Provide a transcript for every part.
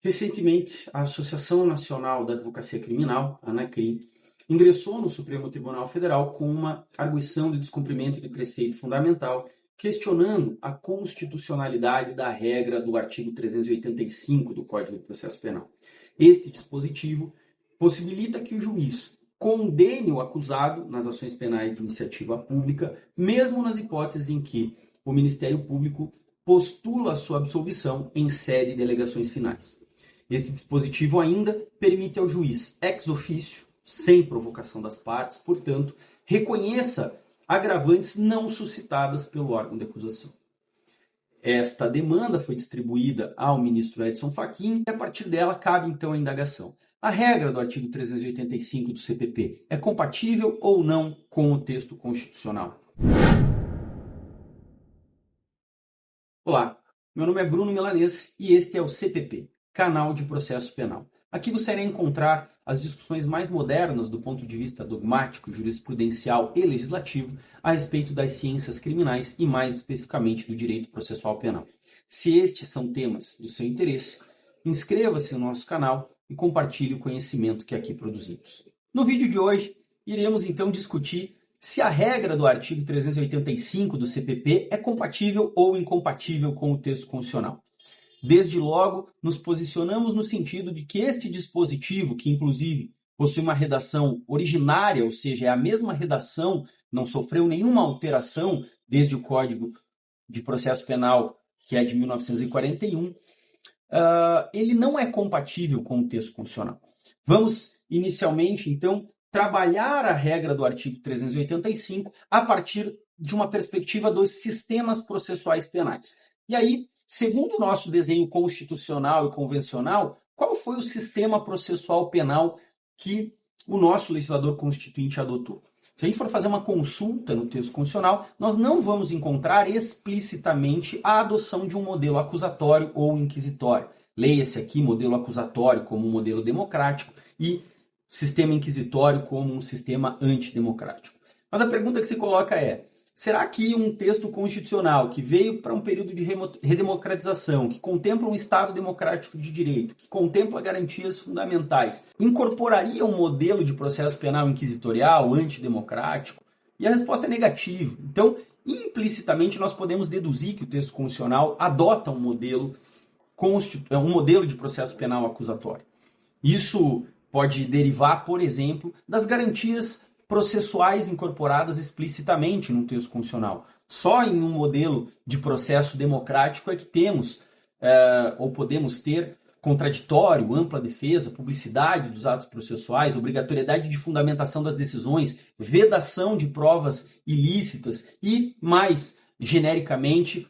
Recentemente, a Associação Nacional da Advocacia Criminal, a ANACRI, ingressou no Supremo Tribunal Federal com uma arguição de descumprimento de preceito fundamental, questionando a constitucionalidade da regra do artigo 385 do Código de Processo Penal. Este dispositivo possibilita que o juiz condene o acusado nas ações penais de iniciativa pública, mesmo nas hipóteses em que o Ministério Público postula a sua absolvição em sede de alegações finais. Este dispositivo ainda permite ao juiz ex officio, sem provocação das partes, portanto, reconheça agravantes não suscitadas pelo órgão de acusação. Esta demanda foi distribuída ao ministro Edson Fachin e a partir dela cabe então a indagação. A regra do artigo 385 do CPP é compatível ou não com o texto constitucional? Olá, meu nome é Bruno Milanês e este é o CPP, Canal de Processo Penal. Aqui você irá encontrar as discussões mais modernas do ponto de vista dogmático, jurisprudencial e legislativo a respeito das ciências criminais e mais especificamente do direito processual penal. Se estes são temas do seu interesse, inscreva-se no nosso canal e compartilhe o conhecimento que aqui produzimos. No vídeo de hoje, iremos então discutir se a regra do artigo 385 do CPP é compatível ou incompatível com o texto constitucional. Desde logo, nos posicionamos no sentido de que este dispositivo, que inclusive possui uma redação originária, ou seja, é a mesma redação, não sofreu nenhuma alteração desde o Código de Processo Penal, que é de 1941, ele não é compatível com o texto constitucional. Vamos, inicialmente, então, trabalhar a regra do artigo 385 a partir de uma perspectiva dos sistemas processuais penais. E aí, segundo o nosso desenho constitucional e convencional, qual foi o sistema processual penal que o nosso legislador constituinte adotou? Se a gente for fazer uma consulta no texto constitucional, nós não vamos encontrar explicitamente a adoção de um modelo acusatório ou inquisitório. Leia-se aqui modelo acusatório como um modelo democrático e sistema inquisitório como um sistema antidemocrático. Mas a pergunta que se coloca é: será que um texto constitucional que veio para um período de redemocratização, que contempla um Estado democrático de direito, que contempla garantias fundamentais, incorporaria um modelo de processo penal inquisitorial, antidemocrático? E a resposta é negativa. Então, implicitamente, nós podemos deduzir que o texto constitucional adota um modelo de processo penal acusatório. Isso pode derivar, por exemplo, das garantias processuais incorporadas explicitamente no texto constitucional. Só em um modelo de processo democrático é que temos, ou podemos ter, contraditório, ampla defesa, publicidade dos atos processuais, obrigatoriedade de fundamentação das decisões, vedação de provas ilícitas e, mais genericamente,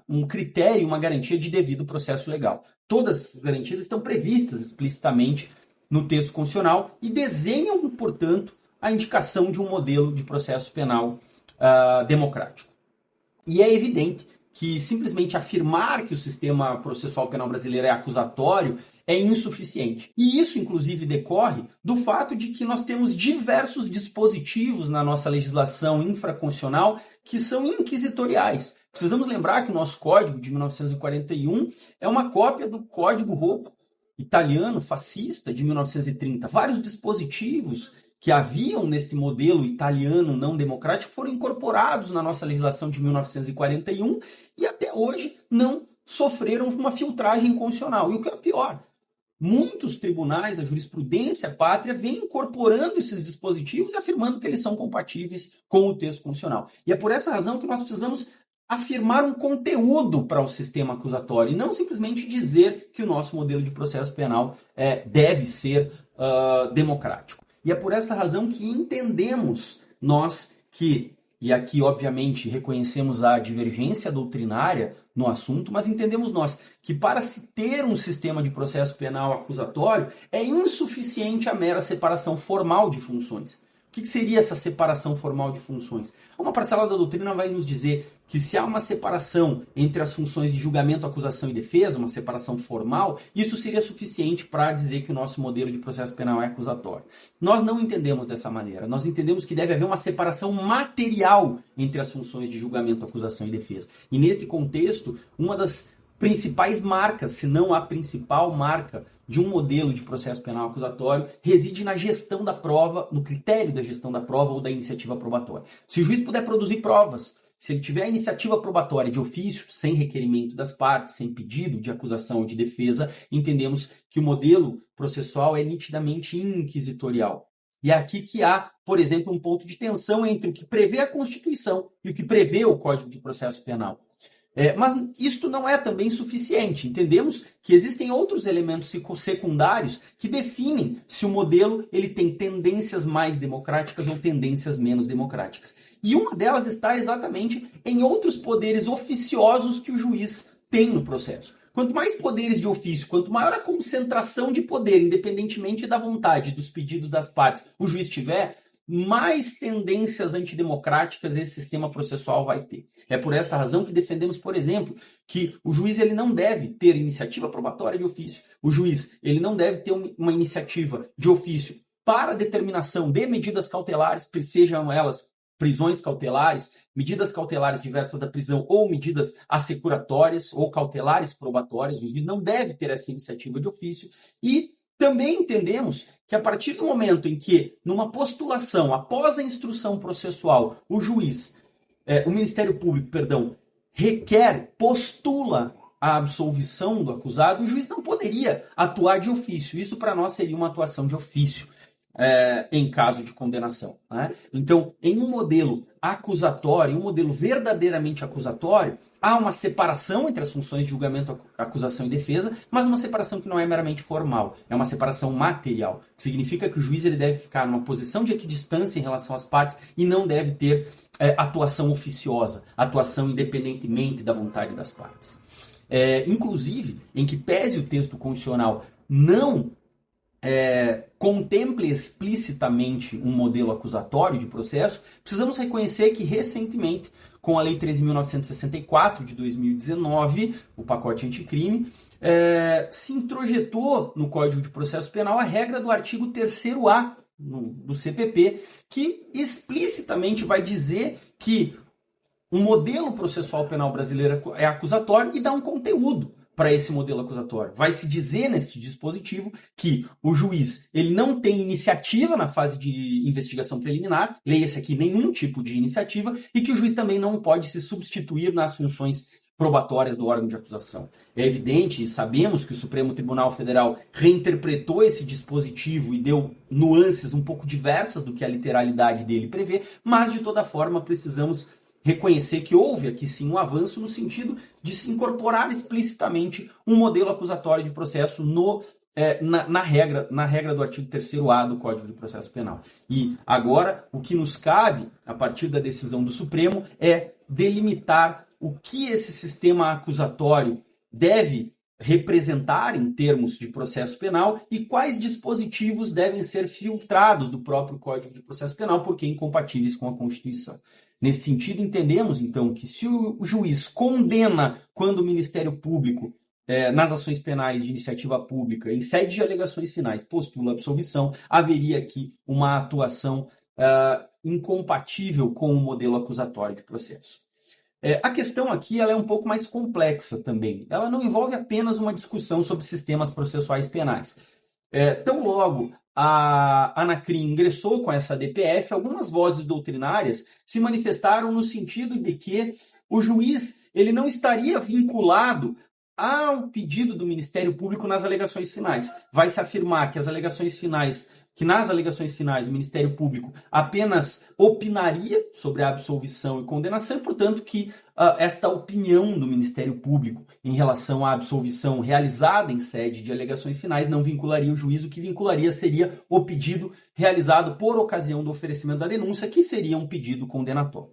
um critério, uma garantia de devido processo legal. Todas essas garantias estão previstas explicitamente no texto constitucional e desenham, portanto, a indicação de um modelo de processo penal democrático. E é evidente que simplesmente afirmar que o sistema processual penal brasileiro é acusatório é insuficiente. E isso, inclusive, decorre do fato de que nós temos diversos dispositivos na nossa legislação infraconstitucional que são inquisitoriais. Precisamos lembrar que o nosso Código de 1941 é uma cópia do Código Rocco italiano fascista de 1930. Vários dispositivos que haviam nesse modelo italiano não democrático foram incorporados na nossa legislação de 1941 e até hoje não sofreram uma filtragem constitucional. E o que é pior, muitos tribunais, a jurisprudência pátria, vem incorporando esses dispositivos e afirmando que eles são compatíveis com o texto constitucional. E é por essa razão que nós precisamos afirmar um conteúdo para o sistema acusatório e não simplesmente dizer que o nosso modelo de processo penal deve ser democrático. E é por essa razão que entendemos nós que, e aqui obviamente reconhecemos a divergência doutrinária no assunto, mas entendemos nós que para se ter um sistema de processo penal acusatório é insuficiente a mera separação formal de funções. O que seria essa separação formal de funções? Uma parcela da doutrina vai nos dizer que se há uma separação entre as funções de julgamento, acusação e defesa, uma separação formal, isso seria suficiente para dizer que o nosso modelo de processo penal é acusatório. Nós não entendemos dessa maneira. Nós entendemos que deve haver uma separação material entre as funções de julgamento, acusação e defesa. E neste contexto, uma das principais marcas, se não a principal marca de um modelo de processo penal acusatório, reside na gestão da prova, no critério da gestão da prova ou da iniciativa probatória. Se o juiz puder produzir provas, se ele tiver a iniciativa probatória de ofício, sem requerimento das partes, sem pedido de acusação ou de defesa, entendemos que o modelo processual é nitidamente inquisitorial. E é aqui que há, por exemplo, um ponto de tensão entre o que prevê a Constituição e o que prevê o Código de Processo Penal. Mas isto não é também suficiente. Entendemos que existem outros elementos secundários que definem se o modelo ele tem tendências mais democráticas ou tendências menos democráticas. E uma delas está exatamente em outros poderes oficiosos que o juiz tem no processo. Quanto mais poderes de ofício, quanto maior a concentração de poder, independentemente da vontade, dos pedidos das partes, o juiz tiver, mais tendências antidemocráticas esse sistema processual vai ter. É por esta razão que defendemos, por exemplo, que o juiz ele não deve ter iniciativa probatória de ofício. O juiz ele não deve ter uma iniciativa de ofício para determinação de medidas cautelares, sejam elas prisões cautelares, medidas cautelares diversas da prisão ou medidas assecuratórias ou cautelares probatórias. O juiz não deve ter essa iniciativa de ofício e também entendemos que a partir do momento em que, numa postulação, após a instrução processual, o Ministério Público, postula a absolvição do acusado, o juiz não poderia atuar de ofício. Isso para nós seria uma atuação de ofício em caso de condenação, né? Então, em um modelo acusatório, um modelo verdadeiramente acusatório, há uma separação entre as funções de julgamento, acusação e defesa, mas uma separação que não é meramente formal, é uma separação material, que significa que o juiz ele deve ficar numa posição de equidistância em relação às partes e não deve ter atuação oficiosa, atuação independentemente da vontade das partes. Inclusive, em que pese o texto constitucional não contemple explicitamente um modelo acusatório de processo, precisamos reconhecer que recentemente, com a Lei 13.964 de 2019, o pacote anticrime, se introjetou no Código de Processo Penal a regra do artigo 3º-A do CPP, que explicitamente vai dizer que o modelo processual penal brasileiro é acusatório e dá um conteúdo para esse modelo acusatório. Vai se dizer nesse dispositivo que o juiz ele não tem iniciativa na fase de investigação preliminar, leia-se aqui nenhum tipo de iniciativa, e que o juiz também não pode se substituir nas funções probatórias do órgão de acusação. É evidente e sabemos que o Supremo Tribunal Federal reinterpretou esse dispositivo e deu nuances um pouco diversas do que a literalidade dele prevê, mas de toda forma precisamos reconhecer que houve aqui sim um avanço no sentido de se incorporar explicitamente um modelo acusatório de processo na regra do artigo 3º-A do Código de Processo Penal. E agora o que nos cabe, a partir da decisão do Supremo, é delimitar o que esse sistema acusatório deve representar em termos de processo penal e quais dispositivos devem ser filtrados do próprio Código de Processo Penal porque incompatíveis com a Constituição. Nesse sentido, entendemos, então, que se o juiz condena quando o Ministério Público, nas ações penais de iniciativa pública, em sede de alegações finais, postula absolvição, haveria aqui uma atuação incompatível com o modelo acusatório de processo. A questão aqui ela é um pouco mais complexa também. Ela não envolve apenas uma discussão sobre sistemas processuais penais. Tão logo a Anacrim ingressou com essa DPF, algumas vozes doutrinárias se manifestaram no sentido de que o juiz ele não estaria vinculado ao pedido do Ministério Público nas alegações finais. Vai se afirmar que nas alegações finais o Ministério Público apenas opinaria sobre a absolvição e condenação, e, portanto, que esta opinião do Ministério Público em relação à absolvição realizada em sede de alegações finais não vincularia o juiz, o que vincularia seria o pedido realizado por ocasião do oferecimento da denúncia, que seria um pedido condenatório.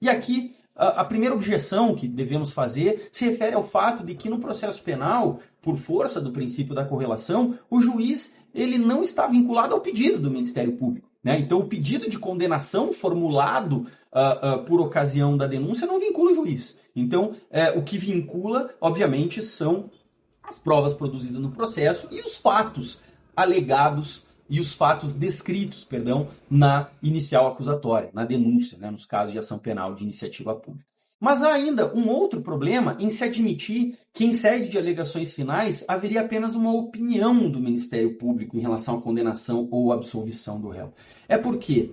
E aqui, a primeira objeção que devemos fazer se refere ao fato de que no processo penal, por força do princípio da correlação, o juiz ele não está vinculado ao pedido do Ministério Público, né? Então, o pedido de condenação formulado por ocasião da denúncia não vincula o juiz. Então, o que vincula, obviamente, são as provas produzidas no processo e os fatos alegados e os fatos descritos, na inicial acusatória, na denúncia, né, nos casos de ação penal de iniciativa pública. Mas há ainda um outro problema em se admitir que, em sede de alegações finais, haveria apenas uma opinião do Ministério Público em relação à condenação ou absolvição do réu. É porque,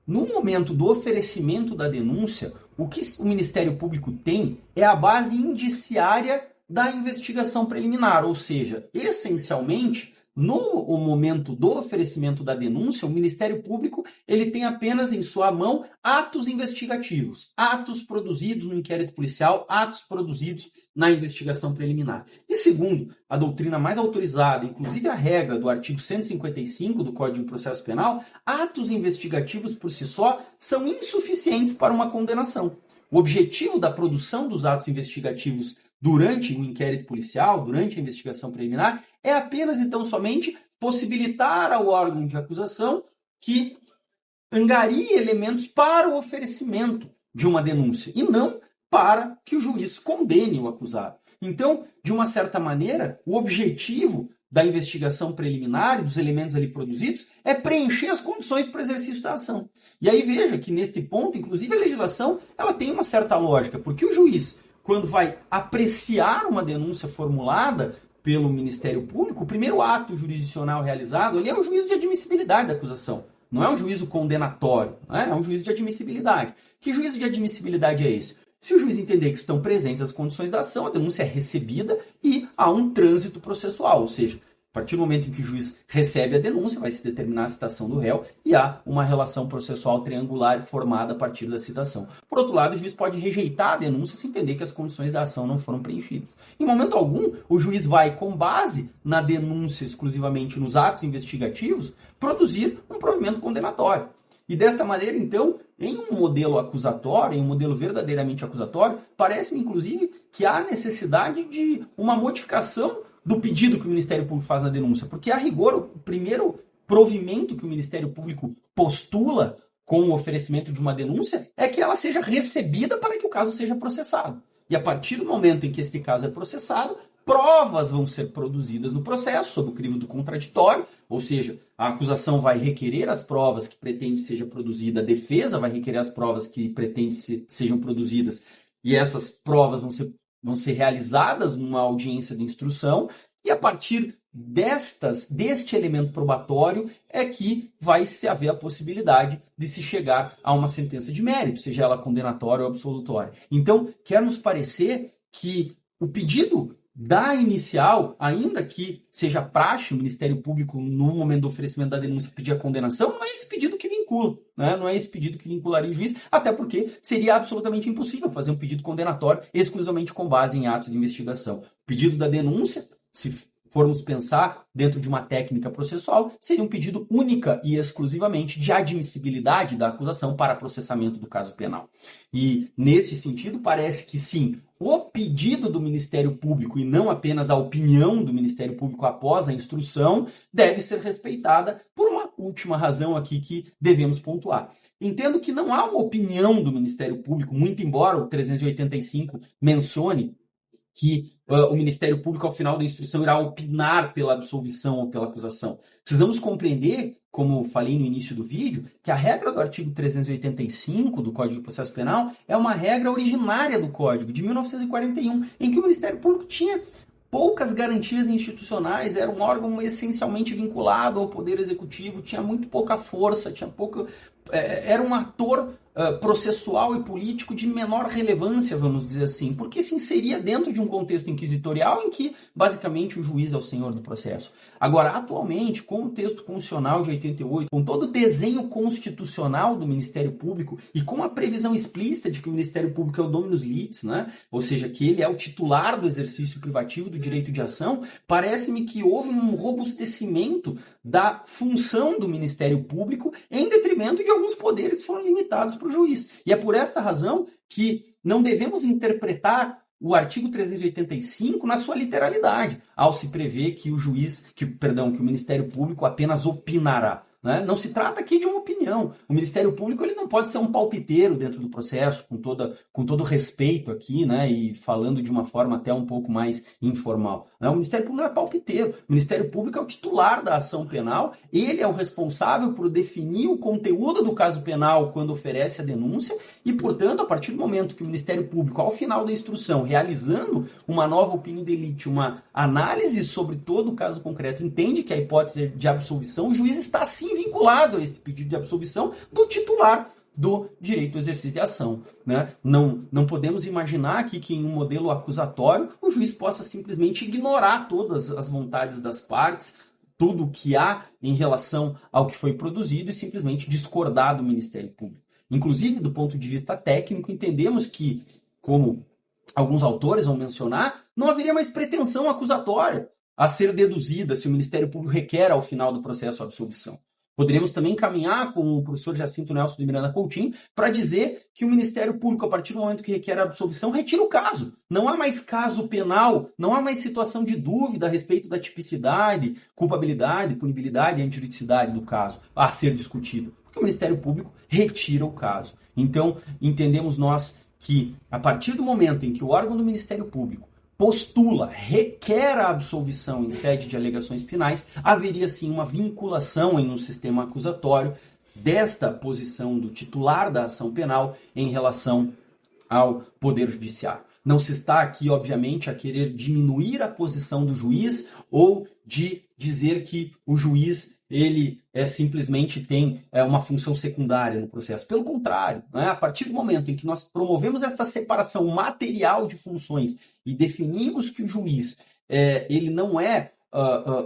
no momento do oferecimento da denúncia, o que o Ministério Público tem é a base indiciária da investigação preliminar, ou seja, essencialmente, no momento do oferecimento da denúncia, o Ministério Público ele tem apenas em sua mão atos investigativos, atos produzidos no inquérito policial, atos produzidos na investigação preliminar. E segundo a doutrina mais autorizada, inclusive a regra do artigo 155 do Código de Processo Penal, atos investigativos por si só são insuficientes para uma condenação. O objetivo da produção dos atos investigativos durante o inquérito policial, durante a investigação preliminar, é apenas e tão somente possibilitar ao órgão de acusação que angarie elementos para o oferecimento de uma denúncia e não para que o juiz condene o acusado. Então, de uma certa maneira, o objetivo da investigação preliminar e dos elementos ali produzidos é preencher as condições para o exercício da ação. E aí veja que neste ponto, inclusive a legislação, ela tem uma certa lógica, porque o juiz, quando vai apreciar uma denúncia formulada pelo Ministério Público, o primeiro ato jurisdicional realizado ali é o juízo de admissibilidade da acusação. Não é um juízo condenatório, né? É um juízo de admissibilidade. Que juízo de admissibilidade é esse? Se o juiz entender que estão presentes as condições da ação, a denúncia é recebida e há um trânsito processual, ou seja, a partir do momento em que o juiz recebe a denúncia, vai se determinar a citação do réu e há uma relação processual triangular formada a partir da citação. Por outro lado, o juiz pode rejeitar a denúncia se entender que as condições da ação não foram preenchidas. Em momento algum, o juiz vai, com base na denúncia exclusivamente nos atos investigativos, produzir um provimento condenatório. E desta maneira, então, em um modelo acusatório, em um modelo verdadeiramente acusatório, parece-me, inclusive, que há necessidade de uma modificação do pedido que o Ministério Público faz na denúncia. Porque, a rigor, o primeiro provimento que o Ministério Público postula com o oferecimento de uma denúncia é que ela seja recebida para que o caso seja processado. E a partir do momento em que este caso é processado, provas vão ser produzidas no processo, sob o crivo do contraditório, ou seja, a acusação vai requerer as provas que pretende seja produzida, a defesa vai requerer as provas que pretende sejam produzidas, e essas provas vão ser realizadas numa audiência de instrução, e a partir deste elemento probatório é que vai se haver a possibilidade de se chegar a uma sentença de mérito, seja ela condenatória ou absolutória. Então, quer nos parecer que o pedido da inicial, ainda que seja praxe o Ministério Público, no momento do oferecimento da denúncia, pedir a condenação, não é esse pedido que vincula, né? Não é esse pedido que vincularia o juiz, até porque seria absolutamente impossível fazer um pedido condenatório exclusivamente com base em atos de investigação. O pedido da denúncia, se formos pensar dentro de uma técnica processual, seria um pedido única e exclusivamente de admissibilidade da acusação para processamento do caso penal. E, nesse sentido, parece que sim, o pedido do Ministério Público e não apenas a opinião do Ministério Público após a instrução deve ser respeitada por uma última razão aqui que devemos pontuar. Entendo que não há uma opinião do Ministério Público, muito embora o 385 mencione que o Ministério Público, ao final da instrução, irá opinar pela absolvição ou pela acusação. Precisamos compreender, como falei no início do vídeo, que a regra do artigo 385 do Código de Processo Penal é uma regra originária do Código, de 1941, em que o Ministério Público tinha poucas garantias institucionais, era um órgão essencialmente vinculado ao Poder Executivo, tinha muito pouca força, era um ator processual e político de menor relevância, vamos dizer assim, porque se inseria dentro de um contexto inquisitorial em que, basicamente, o juiz é o senhor do processo. Agora, atualmente, com o texto constitucional de 88, com todo o desenho constitucional do Ministério Público e com a previsão explícita de que o Ministério Público é o dominus litis, né? Ou seja, que ele é o titular do exercício privativo do direito de ação, parece-me que houve um robustecimento da função do Ministério Público em detrimento de alguns poderes que foram limitados para o juiz. E é por esta razão que não devemos interpretar o artigo 385 na sua literalidade, ao se prever que o Ministério Público apenas opinará. né? Não se trata aqui de uma opinião. O Ministério Público ele não pode ser um palpiteiro dentro do processo, com todo respeito aqui, né? E falando de uma forma até um pouco mais informal, né? O Ministério Público não é palpiteiro. O Ministério Público é o titular da ação penal, ele é o responsável por definir o conteúdo do caso penal quando oferece a denúncia e, portanto, a partir do momento que o Ministério Público, ao final da instrução, realizando uma nova opinião de elite, uma análise sobre todo o caso concreto, entende que a hipótese de absolvição, o juiz está sim vinculado a esse pedido de absolvição do titular do direito ao exercício de ação, né? Não podemos imaginar aqui que em um modelo acusatório o juiz possa simplesmente ignorar todas as vontades das partes, tudo o que há em relação ao que foi produzido e simplesmente discordar do Ministério Público. Inclusive, do ponto de vista técnico, entendemos que, como alguns autores vão mencionar, não haveria mais pretensão acusatória a ser deduzida se o Ministério Público requer ao final do processo a absolvição. Poderíamos também caminhar com o professor Jacinto Nelson de Miranda Coutinho para dizer que o Ministério Público, a partir do momento que requer a absolvição, retira o caso. Não há mais caso penal, não há mais situação de dúvida a respeito da tipicidade, culpabilidade, punibilidade e antijuridicidade do caso a ser discutido, porque o Ministério Público retira o caso. Então, entendemos nós que, a partir do momento em que o órgão do Ministério Público postula, requer a absolvição em sede de alegações penais, haveria sim uma vinculação em um sistema acusatório desta posição do titular da ação penal em relação ao Poder Judiciário. Não se está aqui, obviamente, a querer diminuir a posição do juiz ou de dizer que o juiz ele simplesmente tem uma função secundária no processo. Pelo contrário, né? A partir do momento em que nós promovemos esta separação material de funções e definimos que o juiz ele não é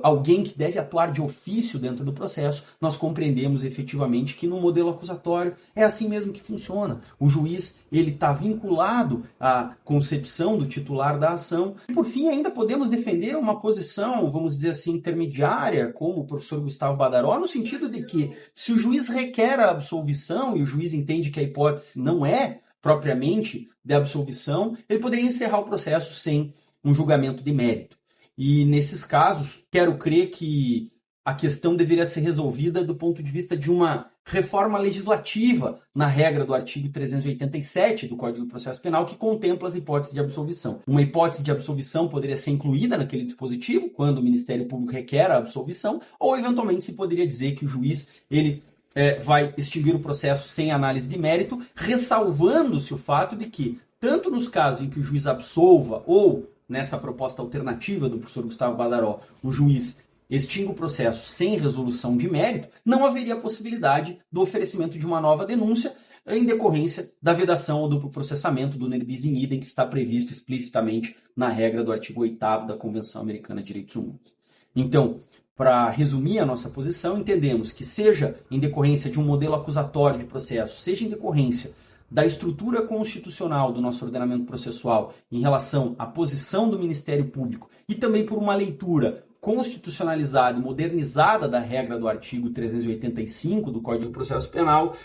alguém que deve atuar de ofício dentro do processo, nós compreendemos efetivamente que no modelo acusatório é assim mesmo que funciona. O juiz ele está vinculado à concepção do titular da ação. E, por fim, ainda podemos defender uma posição, vamos dizer assim, intermediária, como o professor Gustavo Badaró, no sentido de que se o juiz requer a absolvição e o juiz entende que a hipótese não é propriamente de absolvição, ele poderia encerrar o processo sem um julgamento de mérito. E nesses casos, quero crer que a questão deveria ser resolvida do ponto de vista de uma reforma legislativa na regra do artigo 387 do Código de Processo Penal, que contempla as hipóteses de absolvição. Uma hipótese de absolvição poderia ser incluída naquele dispositivo, quando o Ministério Público requer a absolvição, ou eventualmente se poderia dizer que o juiz ele vai extinguir o processo sem análise de mérito, ressalvando-se o fato de que, tanto nos casos em que o juiz absolva ou nessa proposta alternativa do professor Gustavo Badaró, o juiz extingue o processo sem resolução de mérito, não haveria possibilidade do oferecimento de uma nova denúncia em decorrência da vedação ao duplo processamento do nebis in idem, que está previsto explicitamente na regra do artigo 8º da Convenção Americana de Direitos Humanos. Então, para resumir a nossa posição, entendemos que seja em decorrência de um modelo acusatório de processo, seja em decorrência da estrutura constitucional do nosso ordenamento processual em relação à posição do Ministério Público e também por uma leitura constitucionalizada e modernizada da regra do artigo 385 do Código de Processo Penal,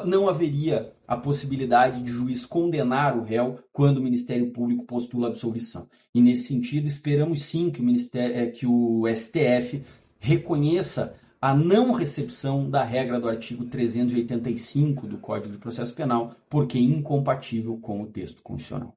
não haveria a possibilidade de juiz condenar o réu quando o Ministério Público postula absolvição. E nesse sentido, esperamos sim que o STF reconheça a não recepção da regra do artigo 385 do Código de Processo Penal, porque é incompatível com o texto constitucional.